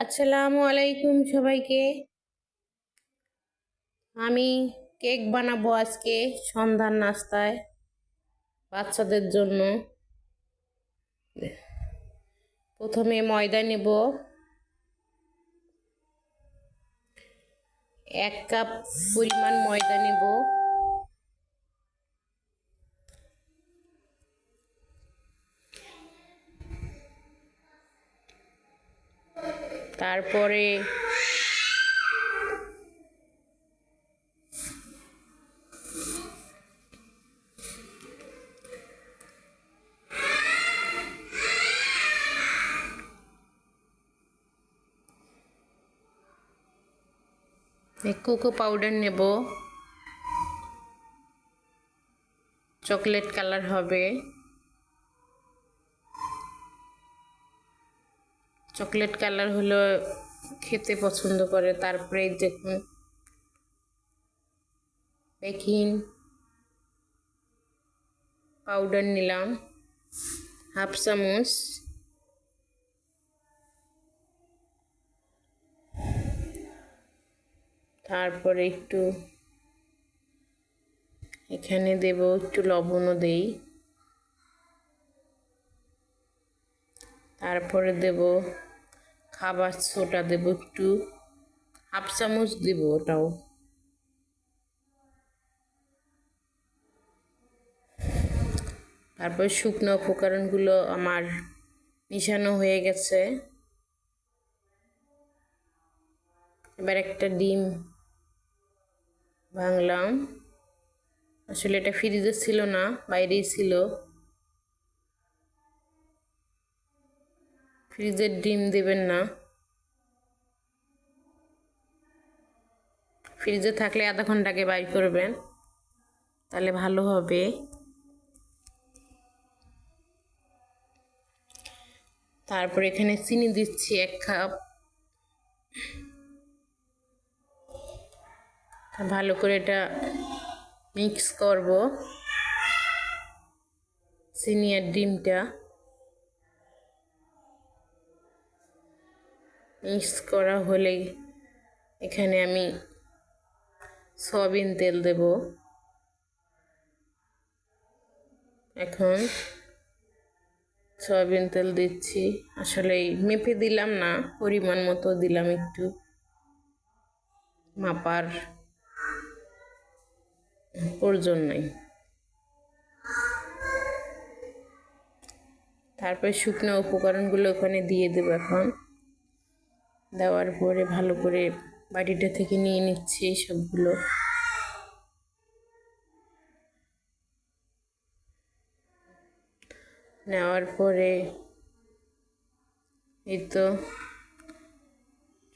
আসসালামু আলাইকুম সবাইকে। আমি কেক বানাবো আজকে সন্ধ্যার নাস্তায় বাচ্চাদের জন্য। প্রথমে ময়দা নেব, 1 কাপ পরিমাণ ময়দা নেব। তারপরে কোকো পাউডার নেব, চকলেট কালার হবে। চকলেট কালার হলো খেতে পছন্দ করে। তারপরে দেখুন বেকিং পাউডার নিলাম 1/2 চামচ। তারপরে একটু এখানে দেব, একটু লবণও দেই। তারপরে দেব খাবার সোডা, দেব একটু 1/2 চামচ দেব ওটাও। তারপর শুকনো উপকরণগুলো আমার মিশানো হয়ে গেছে। এবার একটা ডিম ভাঙলাম। আসলে এটা ফ্রিজে ছিল না, বাইরেই ছিল। ফ্রিজের ডিম দেবেন না, ফ্রিজে থাকলে আধা ঘন্টা আগে বাইর করবেন, তাহলে ভালো হবে। তারপর এখানে চিনি দিচ্ছি 1 কাপ। ভালো করে এটা মিক্স করব, চিনি আর ডিমটা মিক্স করা হলেই এখানে আমি সয়াবিন তেল দেব। এখন সয়াবিন তেল দিচ্ছি, আসলে মেপে দিলাম না, পরিমাণ মতো দিলাম, একটু মাপার প্রয়োজন নাই। তারপরে শুকনো উপকরণগুলো ওখানে দিয়ে দেব। এখন দেওয়ার পরে ভালো করে বাটিটা থেকে নিয়ে নিচ্ছি সবগুলো। নেওয়ার পরে এই তো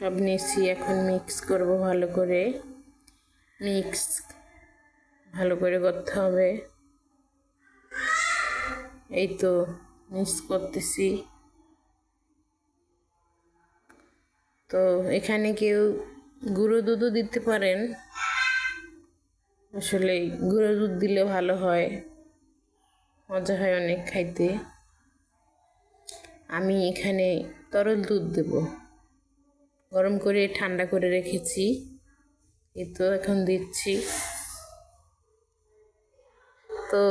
সব নিচ্ছি, এখন মিক্স করব ভালো করে। মিক্স ভালো করে করতে হবে। এই তো মিক্স করতেছি। তো এখানে কেউ গুঁড়ো দুধও দিতে পারেন, আসলে গুঁড়ো দুধ দিলে ভালো হয়, মজা হয় অনেক খাইতে। আমি এখানে তরল দুধ দেব, গরম করে ঠান্ডা করে রেখেছি। এই তো এখন দিচ্ছি। তো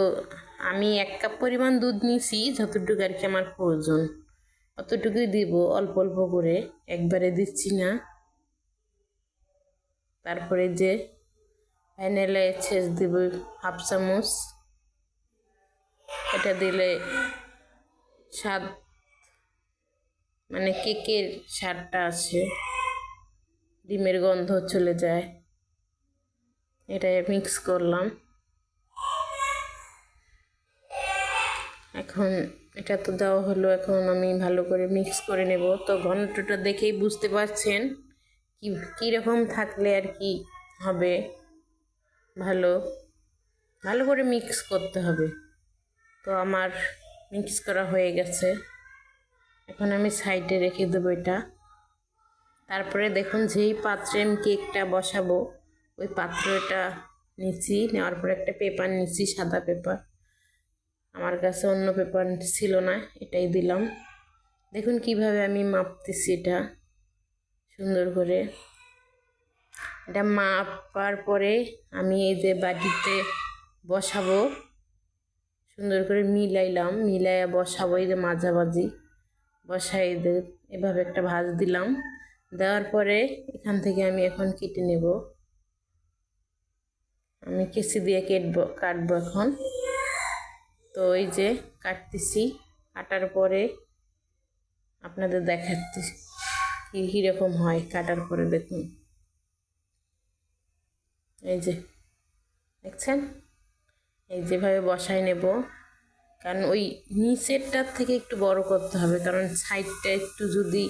আমি 1 কাপ পরিমাণ দুধ নিয়েছি, যতটুকু আর কি আমার প্রয়োজন অতটুকুই দিব, অল্প অল্প করে, একবারে দিচ্ছি না। তারপরে যে ভ্যানিলা এসেন্স দিব 1/2 চামচ। এটা দিলে স্বাদ, মানে কেকের স্বাদটা আছে, ডিমের গন্ধ চলে যায়। এটা মিক্স করলাম। এখন এটা তো দেওয়া হলো, এখন আমি ভালো করে মিক্স করে নেব। তো ঘনত্বটা দেখেই বুঝতে পারছেন কীরকম থাকলে আর কি হবে। ভালো ভালো করে মিক্স করতে হবে। তো আমার মিক্স করা হয়ে গেছে, এখন আমি সাইডে রেখে দেবো এটা। তারপরে দেখুন যেই পাত্রে আমি কেকটা বসাবো ওই পাত্রটা নিচ্ছি, নেওয়ার পরে একটা পেপার নিচ্ছি, সাদা পেপার। আমার কাছে অন্য পেপার ছিল না, এটাই দিলাম। দেখুন কিভাবে আমি মাপতেছি এটা। সুন্দর করে এটা মাপার পরে আমি এই যে বাটিতে বসাবো, সুন্দর করে মিলাইয়া বসাবো। এই যে মাঝামাঝি বসাই এভাবে একটা ভাঁজ দিলাম। দেওয়ার পরে এখান থেকে আমি এখন কেটে নেব। আমি কেচি দিয়ে কাটবো এখন। তো এই যে কাটতেছি, কাটার পরে আপনাদের দেখাচ্ছি কীরকম হয় কাটার পরে। দেখুন এই যে দেখছেন, এই যেভাবে বসাই নেব। কারণ ওই নিচেরটার থেকে একটু বড় করতে হবে, কারণ সাইডটা একটু যদি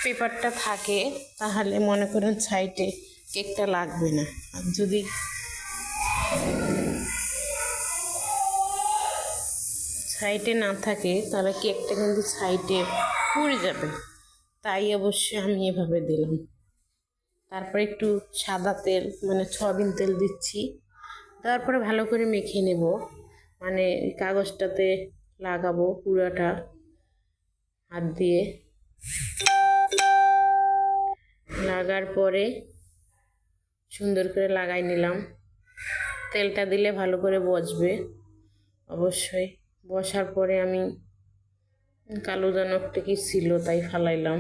পেপারটা থাকে তাহলে মনে করেন সাইডে কেকটা লাগবে না। আর যদি সাইডে না থাকে তাহলে কেকটা কিন্তু সাইডে পুড়ে যাবে। তাই অবশ্যই আমি এভাবে দিলাম। তারপরে একটু সাদা তেল মানে সয়াবিন তেল দিচ্ছি। তারপরে ভালো করে মেখে নেব, মানে কাগজটাতে লাগাবো পুরোটা হাত দিয়ে। লাগার পরে সুন্দর করে লাগাই নিলাম। তেলটা দিলে ভালো করে বসবে অবশ্যই। বসার পরে আমি কালো যেন একটা কি ছিল তাই ফালাইলাম।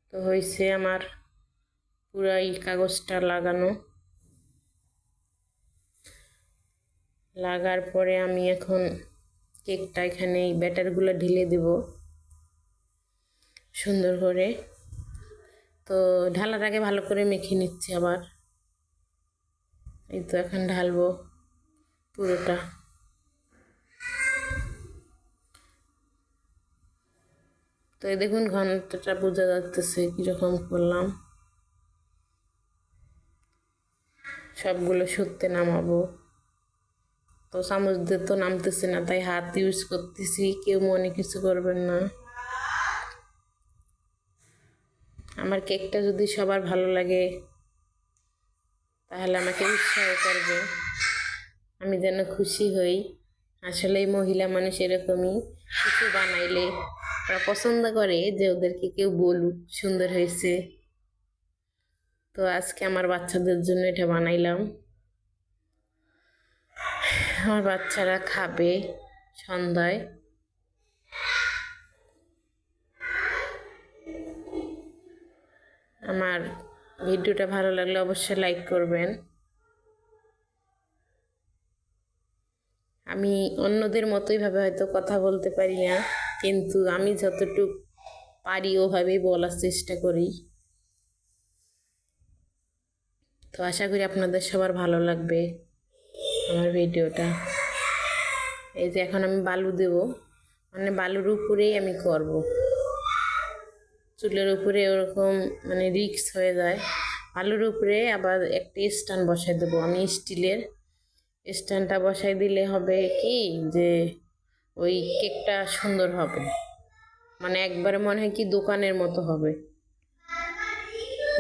তো হয়েছে আমার পুরাই কাগজটা লাগানো। লাগার পরে আমি এখন কেকটা এখানে এই ব্যাটারগুলো ঢেলে দেব সুন্দর করে। তো ঢালার আগে ভালো করে মেখে নিচ্ছি আবার। এই তো এখন ঢালবো পুরোটা। তো এই দেখুন ঘনত্বটা বোঝা যাচ্ছে কীরকম করলাম। সবগুলো সত্যি নামাবো, তো চামচ দিয়ে তো নামতেছে না, তাই হাত ইউজ করতেছি। কেউ মনে কিছু করবেন না। আমার কেকটা যদি সবার ভালো লাগে তাহলে আমাকে উৎসাহ করবে, আমি যেন খুশি হই। আসলে মহিলা মানুষ এরকমই, কিছু বানাইলে ওরা পছন্দ করে যে ওদেরকে কেউ বলুক সুন্দর হয়েছে। তো আজকে আমার বাচ্চাদের জন্য এটা বানাইলাম। আমার বাচ্চারা খাবে সন্ধ্যায়। আমার ভিডিওটা ভালো লাগলে অবশ্যই লাইক করবেন। আমি অন্যদের মতোই ভাবে হয়তো কথা বলতে পারি না, কিন্তু আমি যতটুকু পারি ওভাবেই বলার চেষ্টা করি। তো আশা করি আপনাদের সবার ভালো লাগবে আমার ভিডিওটা। এই যে এখন আমি বালু দেব, মানে বালুর উপরেই আমি করব। চুলের উপরে ওরকম মানে রিক্স হয়ে যায়। বালুর উপরে আবার একটা স্ট্যান্ড বসাই দেবো আমি স্টিলের। স্ট্যান্ডটা বসাই দিলে হবে কি যে ওই কেকটা সুন্দর হবে, মানে একবারে মনে হয় কি দোকানের মতো হবে।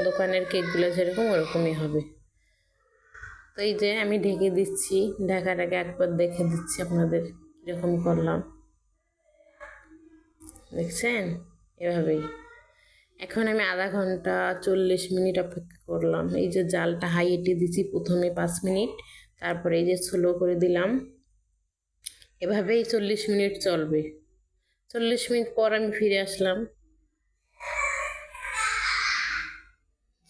দোকানের কেকগুলো যেরকম ওরকমই হবে। তো এই যে আমি ঢেকে দিচ্ছি, ঢাকার আগে একবার দেখে দিচ্ছি আপনাদের কীরকম করলাম। দেখছেন এভাবেই। এখন আমি আধা ঘন্টা 40 মিনিট অপেক্ষা করলাম। এই যে জালটা হাই হিটে দিচ্ছি প্রথমে 5 মিনিট, তারপরে এই যে স্লো করে দিলাম। এভাবেই 40 মিনিট চলবে। 40 মিনিট পর আমি ফিরে আসলাম।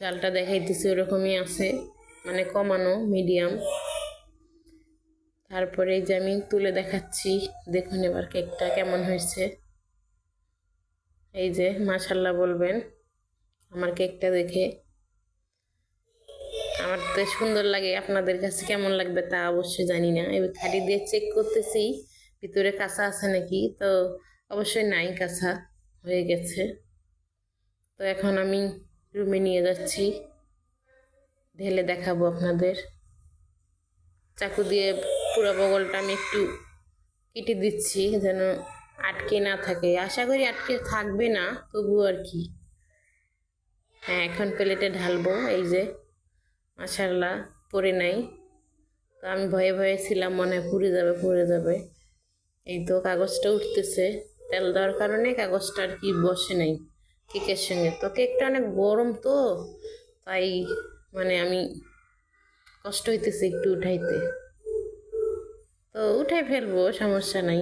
জালটা দেখাইতেছি ওরকমই আছে, মানে কমানো মিডিয়াম। তারপরে এই যে আমি তুলে দেখাচ্ছি, দেখুন এবার কেকটা কেমন হয়েছে। এই যে মাশাআল্লাহ বলবেন আমার কেকটা দেখে। আমার তো সুন্দর লাগে, আপনাদের কাছে কেমন লাগবে তা অবশ্যই জানি না। এবার খালি দিয়ে চেক করতেছি ভিতরে কাঁচা আছে নাকি, তো অবশ্যই নাই, কাঁচা হয়ে গেছে। তো এখন আমি রুমে নিয়ে যাচ্ছি, ঢেলে দেখাবো আপনাদের। চাকু দিয়ে পুরো বগলটা আমি একটু কেটে দিচ্ছি যেন আটকে না থাকে। আশা করি আটকে থাকবে না, তবুও আর কি। হ্যাঁ এখন প্লেটে ঢালবো। এই যে মাশাআল্লাহ পড়ে নাই। তো আমি ভয়ে ভয়ে ছিলাম, মনে হয় পুড়ে যাবে। এই তো কাগজটা উঠতেছে। তেল দেওয়ার কারণে কাগজটা আর কি বসে নাই কেকের সঙ্গে। তো কেকটা অনেক গরম, তো তাই মানে আমি কষ্ট হইতেছে একটু উঠাইতে। তো উঠাই ফেলবো, সমস্যা নাই।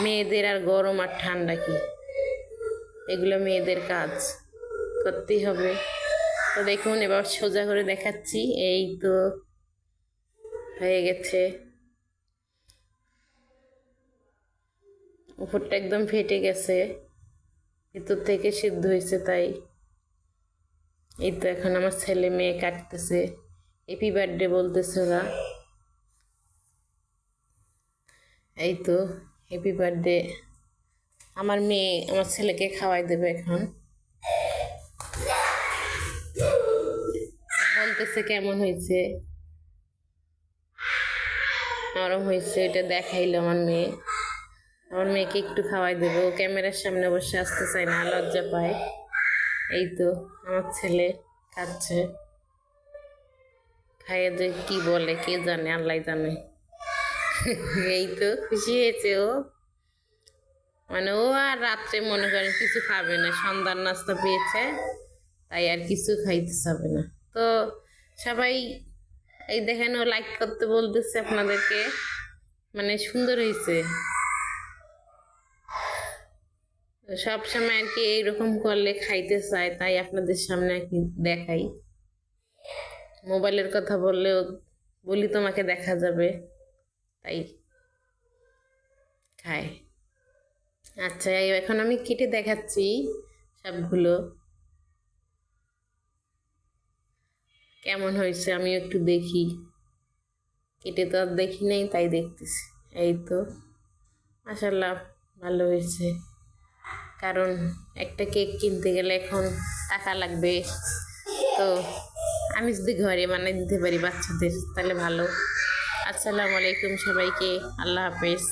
মেয়েদের আর গরম আর ঠান্ডা কি, এগুলো মেয়েদের কাজ, করতেই হবে। তো দেখুন এবার সোজা করে দেখাচ্ছি। এই তো হয়ে গেছে, উপরটা একদম ফেটে গেছে, ভিতর থেকে সিদ্ধ হয়েছে। তাই এই তো এখন আমার ছেলে মেয়ে কাটতেছে, হ্যাপি বার্থডে বলতেছে ওরা। এই তো হ্যাপি বার্থডে। আমার মেয়ে আমার ছেলেকে খাওয়াই দেবে এখন, বলতেছে কেমন হয়েছে, নরম হয়েছে, এটা দেখাইলো আমার মেয়ে। আমার মেয়েকে একটু খাওয়াই দেবে, ও ক্যামেরার সামনে বসে আসতে চায় না, লজ্জা পায়। এই তো আমার ছেলে খাচ্ছে, খাইয়ে যে কি বলে কে জানে, আল্লাহ জানে। এই তো খুশি হয়েছে ও, মানে ও আর রাত্রে মনে করেন কিছু খাবে না, সন্ধ্যার নাস্তা পেয়েছে তাই আর কিছু খাইতে চাবে না। তো সবাই এই দেখেন ও লাইক করতে বলতেছে আপনাদেরকে, মানে সুন্দর হয়েছে। সব সময় আর কি এইরকম করলে খাইতে চায়, তাই আপনাদের সামনে আর কি দেখাই। মোবাইলের কথা বললেও বলি তোমাকে দেখা যাবে, তাই খায়। আচ্ছা এখন আমি কেটে দেখাচ্ছি সবগুলো কেমন হয়েছে, আমি একটু দেখি। কেটে তো আর দেখি নেই, তাই দেখতেছি। এই তো মাশাআল্লাহ ভালো হয়েছে, কারণ একটা কেক কিনতে গেলে এখন টাকা লাগবে। তো আমি যদি ঘরে বানিয়ে দিতে পারি বাচ্চাদের তাহলে ভালো। আসসালামু আলাইকুম সবাইকে, আল্লাহ হাফেজ।